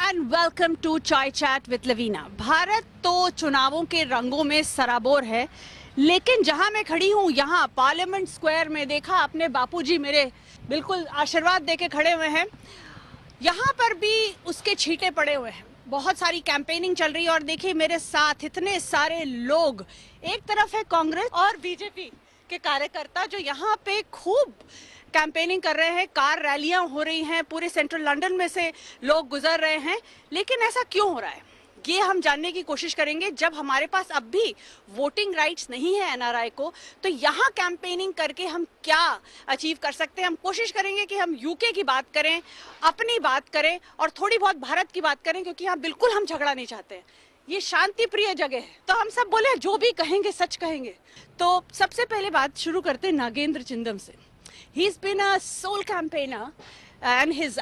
And welcome to चाय chat with Lavina. Bharat तो चुनावों के रंगों में सराबोर है, लेकिन जहां मैं खड़ी हूं यहां पार्लियामेंट स्क्वायर में देखा अपने बापूजी मेरे बिल्कुल आशीर्वाद देके खड़े हुए हैं। यहां पर भी उसके छींटे पड़े हुए हैं। बहुत सारी कैंपेनिंग चल रही है और देखिए मेरे साथ इतने सारे लोग। एक तरफ है कांग्रेस और बीजेपी के कार्यकर्ता जो यहाँ पे खूब कैंपेनिंग कर रहे हैं, कार रैलियां हो रही हैं, पूरे सेंट्रल लंदन में से लोग गुजर रहे हैं। लेकिन ऐसा क्यों हो रहा है ये हम जानने की कोशिश करेंगे। जब हमारे पास अब भी वोटिंग राइट्स नहीं है एनआरआई को, तो यहाँ कैंपेनिंग करके हम क्या अचीव कर सकते हैं। हम कोशिश करेंगे कि हम यूके की बात करें, अपनी बात करें और थोड़ी बहुत भारत की बात करें, क्योंकि यहाँ बिल्कुल हम झगड़ा नहीं चाहते हैं। ये शांति प्रिय जगह है, तो हम सब बोले जो भी कहेंगे सच कहेंगे। तो सबसे पहले बात शुरू करते हैं नागेंद्र चिंदम से। He's been a sole campaigner, and his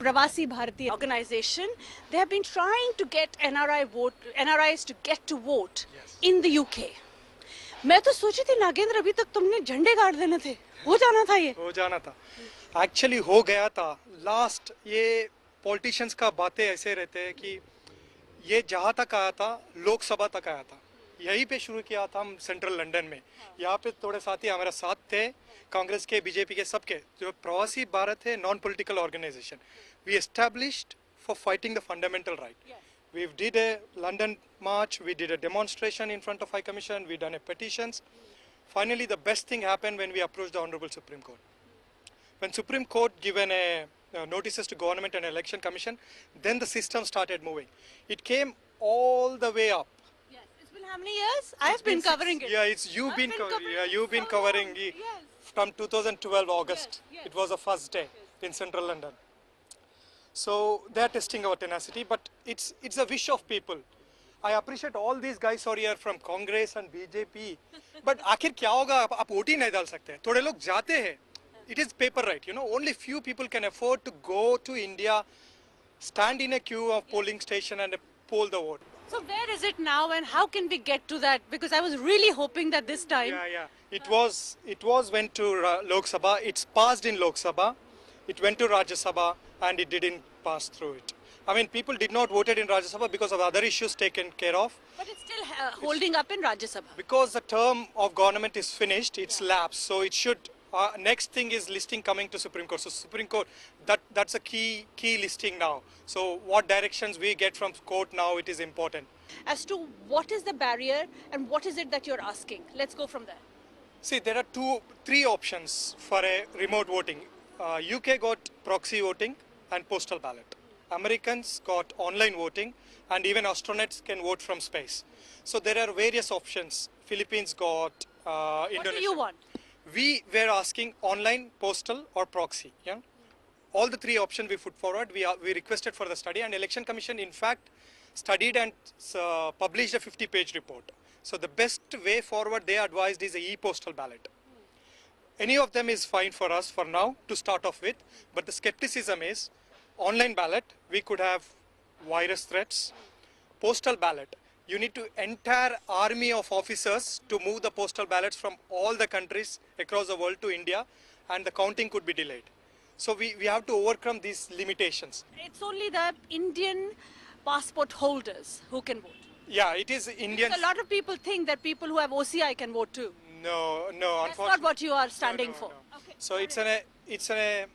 Pravasi Bharati organization. They have been trying to get NRIs to get to vote in the UK. मैं तो सोची थी नागेंद्र अभी तक तुमने झंडे गाड़ देने थे, हो जाना था ये। हो जाना था, एक्चुअली हो गया था। लास्ट ये पॉलिटिशियंस का बातें ऐसे रहते हैं कि ये जहाँ तक आया था लोकसभा तक आया था, यहीं पे शुरू किया था हम सेंट्रल लंदन में। यहाँ पे थोड़े साथी हमारे साथ थे, कांग्रेस के, बीजेपी के, सबके। जो प्रवासी भारत है non political organization, we established for fighting the fundamental right. We did a London march, we did a demonstration in front of High Commission, we done a petitions. Finally, the best thing happened when we approached the Honorable Supreme Court. When Supreme Court given a notices to Government and Election Commission, then the system started moving. It came all the way up. Yes, it's been how many years? I've been covering it. Yeah, you've been covering it from 2012 August. Yes. It was the first day in Central London. So they are testing our tenacity, but it's a wish of people. I appreciate all these guys are here from Congress and BJP. But आखिर क्या होगा, आप vote ही नहीं डाल सकते। थोड़े लोग जाते हैं। It is paper right, you know. Only few people can afford to go to India, stand in a queue of polling station and poll the vote. So where is it now, and how can we get to that? Because I was really hoping that this time. Yeah. It was went to Lok Sabha. It's passed in Lok Sabha. It went to Rajya Sabha and it didn't pass through it. I mean, people did not vote it in Rajya Sabha because of other issues taken care of. But it's still holding up in Rajya Sabha. Because the term of government is finished, it's lapsed. So it should, next thing is listing coming to Supreme Court. So Supreme Court, that's a key listing now. So what directions we get from court now, it is important. As to what is the barrier and what is it that you're asking? Let's go from there. See, there are three options for a remote voting. UK got proxy voting and postal ballot. Americans got online voting, and even astronauts can vote from space. So there are various options. Philippines got Indonesia. What do you want? We were asking online, postal or proxy. Yeah, all the three options we put forward. We requested for the study, and Election Commission in fact studied and published a 50-page report. So the best way forward they advised is a e-postal ballot. Any of them is fine for us for now to start off with, but the skepticism is online ballot, we could have virus threats. Postal ballot, you need to entire army of officers to move the postal ballots from all the countries across the world to India, and the counting could be delayed. So we have to overcome these limitations. It's only the Indian passport holders who can vote. Yeah, it is Indian. A lot of people think that people who have OCI can vote too. No, That's not what you are standing for. Okay. So it's an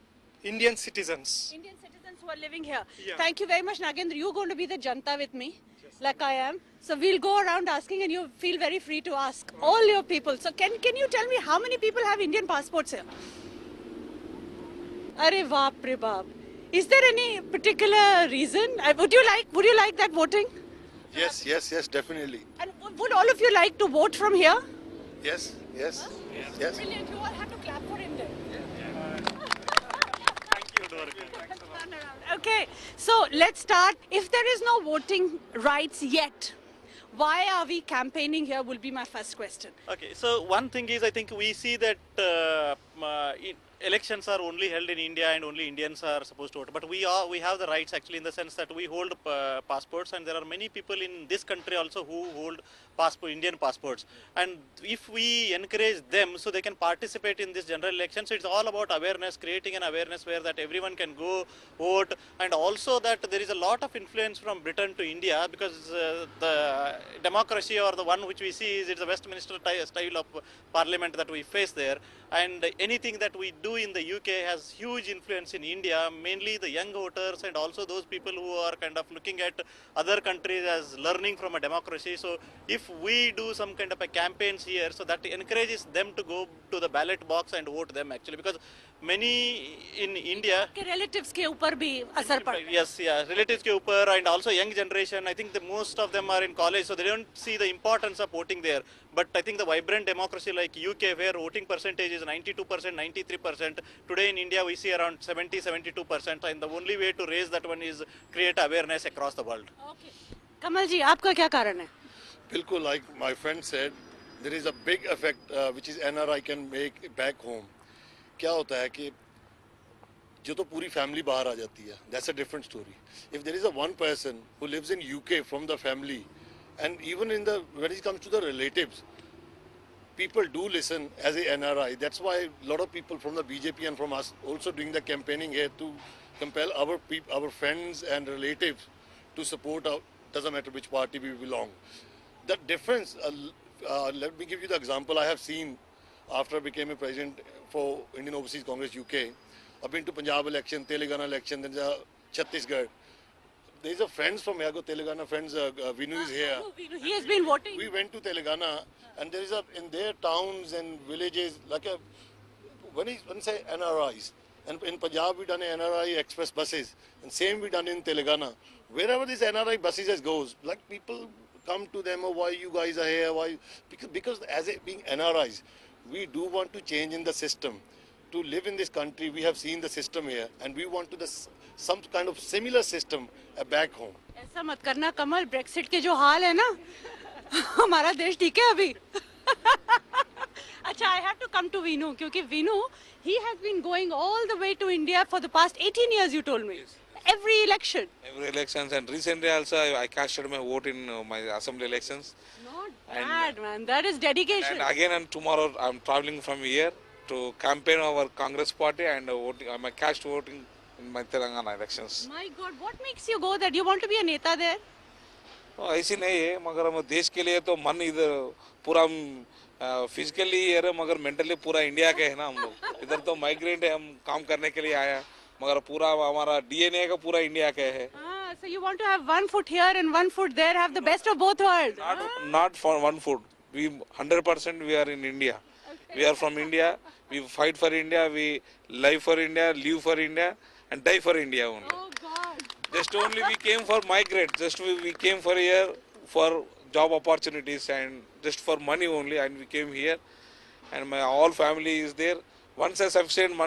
Indian citizens. Indian citizens who are living here. Yeah. Thank you very much, Nagendra. You're going to be the janta with me, like I am. So we'll go around asking, and you feel very free to ask all your people. So can you tell me how many people have Indian passports here? Arey baap re baap. Is there any particular reason? Would you like that voting? Yes, definitely. And would all of you like to vote from here? Yes. Brilliant. You all have to clap for him then. Okay, so let's start. If there is no voting rights yet, why are we campaigning here will be my first question. Okay, so one thing is I think we see that elections are only held in India and only Indians are supposed to vote. But we have the rights actually in the sense that we hold passports, and there are many people in this country also who hold Indian passports. And if we encourage them so they can participate in this general election, so it's all about awareness, creating an awareness where that everyone can go vote, and also that there is a lot of influence from Britain to India, because the democracy or the one which we see is it's the Westminster style of parliament that we face there, and anything that we do in the UK has huge influence in India, mainly the young voters and also those people who are kind of looking at other countries as learning from a democracy. So if we do some kind of a campaigns here, so that encourages them to go to the ballot box and vote them actually, because many in India, के relatives के ऊपर भी असर पड़ता है. yes, yeah, relatives ke upar, and also young generation, I think the most of them are in college, so they don't see the importance of voting there. But I think the vibrant democracy like UK, where voting percentage is 92%, 93%, today in India we see around 70, 72%, and the only way to raise that one is create awareness across the world. Okay. कमल जी, आपका क्या कारण है? Bilkul, like my friend said, there is a big effect which is NRI can make back home. क्या होता है कि जो तो पूरी family बाहर आ जाती है, that's a different story. If there is a one person who lives in UK from the family, and even when it comes to the relatives, people do listen as a NRI. That's why a lot of people from the BJP and from us also doing the campaigning here to compel our friends and relatives to support our, doesn't matter which party we belong. The difference, let me give you the example I have seen after I became a president for Indian Overseas Congress UK. I've been to Punjab election, Telangana election, then Chhattisgarh. There's a friends from Yago Telangana friends, Vinu is here. Oh, Vinu, he has been voting. We went to Telangana, and there is in their towns and villages, like when you say NRIs, and in Punjab we done NRI express buses, and same we done in Telangana. Wherever these NRI buses goes, like people come to them, oh, why you guys are here, why? Because as being NRIs, we do want to change in the system. To live in this country, we have seen the system here, and we want to some kind of similar system back home. ऐसा मत करना कमल, Brexit के जो हाल है ना, हमारा देश ठीक है अभी. अच्छा, I have to come to Vinu, क्योंकि Vinu, he has been going all the way to India for the past 18 years, you told me. Yes. Every election. Every elections, and recently also I casted my vote in my assembly elections. Not bad, man. That is dedication. And again, and tomorrow I'm traveling from here to campaign our Congress party and voting. I'm a cast voting in my Telangana elections. My God, what makes you go there? Do you want to be a neta there? ऐसी नहीं है, मगर हम देश के लिए तो मन इधर पूरा फिजिकली है, मगर मेंटली पूरा इंडिया के है ना हम लोग. इधर तो माइग्रेंट है, हम काम करने के लिए आया, मगर पूरा हमारा डीएनए का पूरा इंडिया के है. So you want to have one foot here and one foot there, have the best of both worlds. Not for one foot. We 100% we are in India. Okay. We are from India. We fight for India. We live for India, live for India, and die for India only. Oh God. Just only we came for migrate. Just we came for here for job opportunities and just for money only, and we came here, and my all family is there. Once I sufficient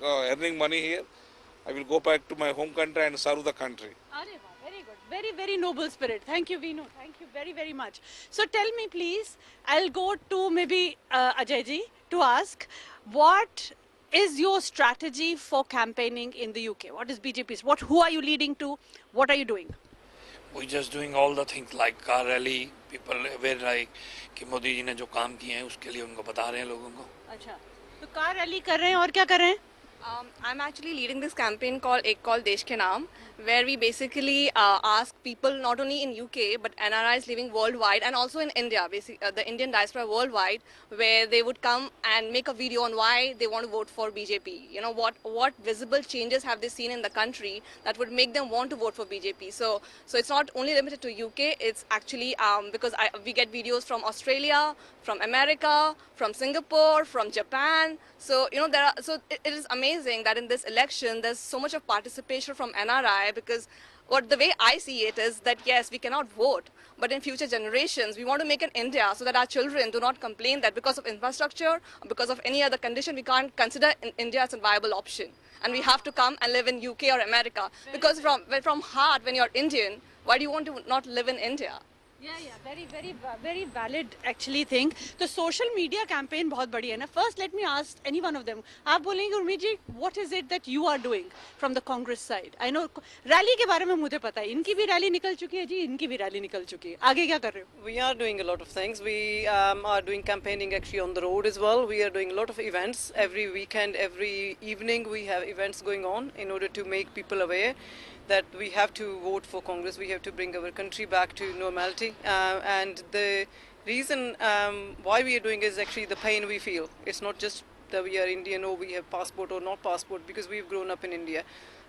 earning money here, I will go back to my home country and serve the country. Very good. Very, very noble spirit. Thank you, Vinu. Thank you very, very much. So tell me, please, I'll go to maybe Ajay ji to ask, what is your strategy for campaigning in the UK? What is BJP's? Who are you leading to? What are you doing? We're just doing all the things like car rally, people aware like कि मोदी जी ने जो काम किए हैं उसके लिए उनको बता रहे हैं लोगों को. अच्छा, तो कार रैली कर रहे हैं और क्या कर रहे हैं? I'm actually leading this campaign called Ek Call Desh Ke Naam, where we basically ask people not only in UK but NRIs living worldwide and also in India, the Indian diaspora worldwide, where they would come and make a video on why they want to vote for BJP. You know, what visible changes have they seen in the country that would make them want to vote for BJP. So it's not only limited to UK, it's actually because we get videos from Australia, from America, from Singapore, from Japan. So, you know, it is amazing that in this election there's so much of participation from NRI, because the way I see it is that yes, we cannot vote, but in future generations we want to make an India so that our children do not complain that because of infrastructure or because of any other condition we can't consider India as a viable option, and we have to come and live in UK or America. Because from heart, when you're Indian, why do you want to not live in India? very valid actually thing. तो social media campaign बहुत बड़ी है ना. First let me ask any one of them. आप बोलेंगे उर्मी जी, what is it that you are doing from the Congress side? I know rally के बारे में मुझे पता है. इनकी भी रैली निकल चुकी है जी, इनकी भी रैली निकल चुकी है. आगे क्या कर रहे हो? We are doing a lot of things. We are doing campaigning actually on the road as well. We are doing a lot of events. Every weekend, every evening we have events going on in order to make people aware that we have to vote for Congress. We have to bring our country back to normality. And the reason why we are doing is actually the pain we feel. It's not just that we are Indian or we have passport or not passport, because we've grown up in India.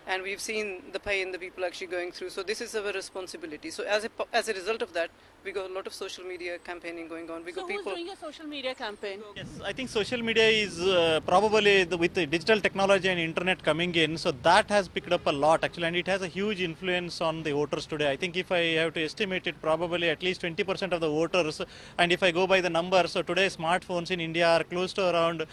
And we've seen the pain the people actually going through. So this is our responsibility. So as a result of that, we got a lot of social media campaigning going on. We So got who's people. doing a social media campaign? Yes, I think social media is probably with the digital technology and internet coming in, so that has picked up a lot actually, and it has a huge influence on the voters today. I think if I have to estimate it, probably at least 20% of the voters, and if I go by the numbers, so today smartphones in India are close to around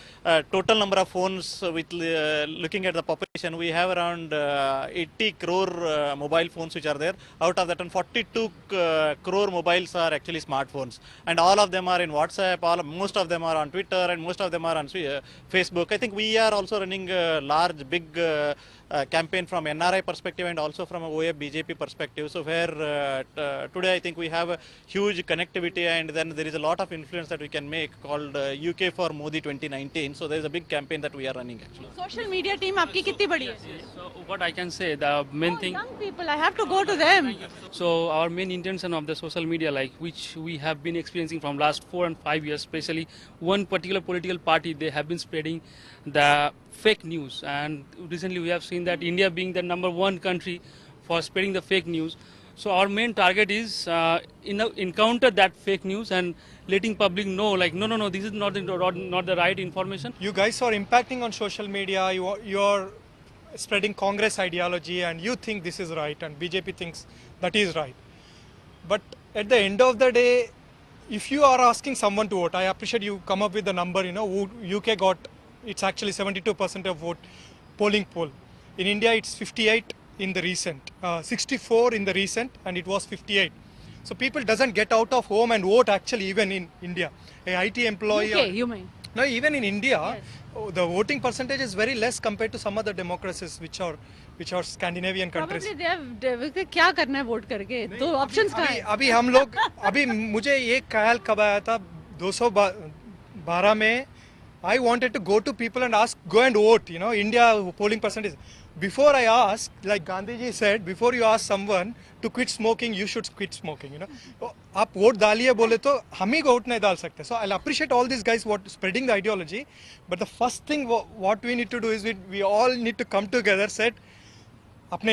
total number of phones with looking at the population, we have around 80 crore mobile phones which are there. Out of that, 42 crore mobiles are actually smartphones, and all of them are in WhatsApp. Most of them are on Twitter, and most of them are on Facebook. I think we are also running a large, big campaign from NRI perspective and also from a OF BJP perspective. So where today I think we have a huge connectivity, and then there is a lot of influence that we can make called UK for Modi 2019. So there is a big campaign that we are running actually. Social media team आपकी कितनी बड़ी है? So what I can say, the main thing. Young people, I have to go to them. So our main intention of the social media, like which we have been experiencing from last 4 and 5 years, especially one particular political party, they have been spreading the fake news, and recently we have seen that India being the #1 country for spreading the fake news. So our main target is encounter that fake news and letting public know, like no, this is not the right information. You guys are impacting on social media. You're spreading Congress ideology, and you think this is right, and BJP thinks that is right. But at the end of the day, if you are asking someone to vote, I appreciate you come up with the number. Who UK got, it's actually 72% of vote polling poll. In India, it's 58 in the recent, 64 in the recent, and it was 58. So people doesn't get out of home and vote actually, even in India. A IT employee. UK, you mean? No, even in India, the voting percentage is very less compared to some other democracies which are Scandinavian countries. Probably they क्या करना है vote करके? दो options कहाँ हैं? अभी हम लोग मुझे ये ख्याल कब आया था 212 में I wanted to go to people and ask, go and vote, India polling percentage. Before I ask, like Gandhiji said, before you ask someone to quit smoking, you should quit smoking, आप vote डालिए बोले तो हम ही vote नहीं डाल सकते. So I'll appreciate all these guys spreading the ideology, but the first thing what we need to do is we all need to come together, said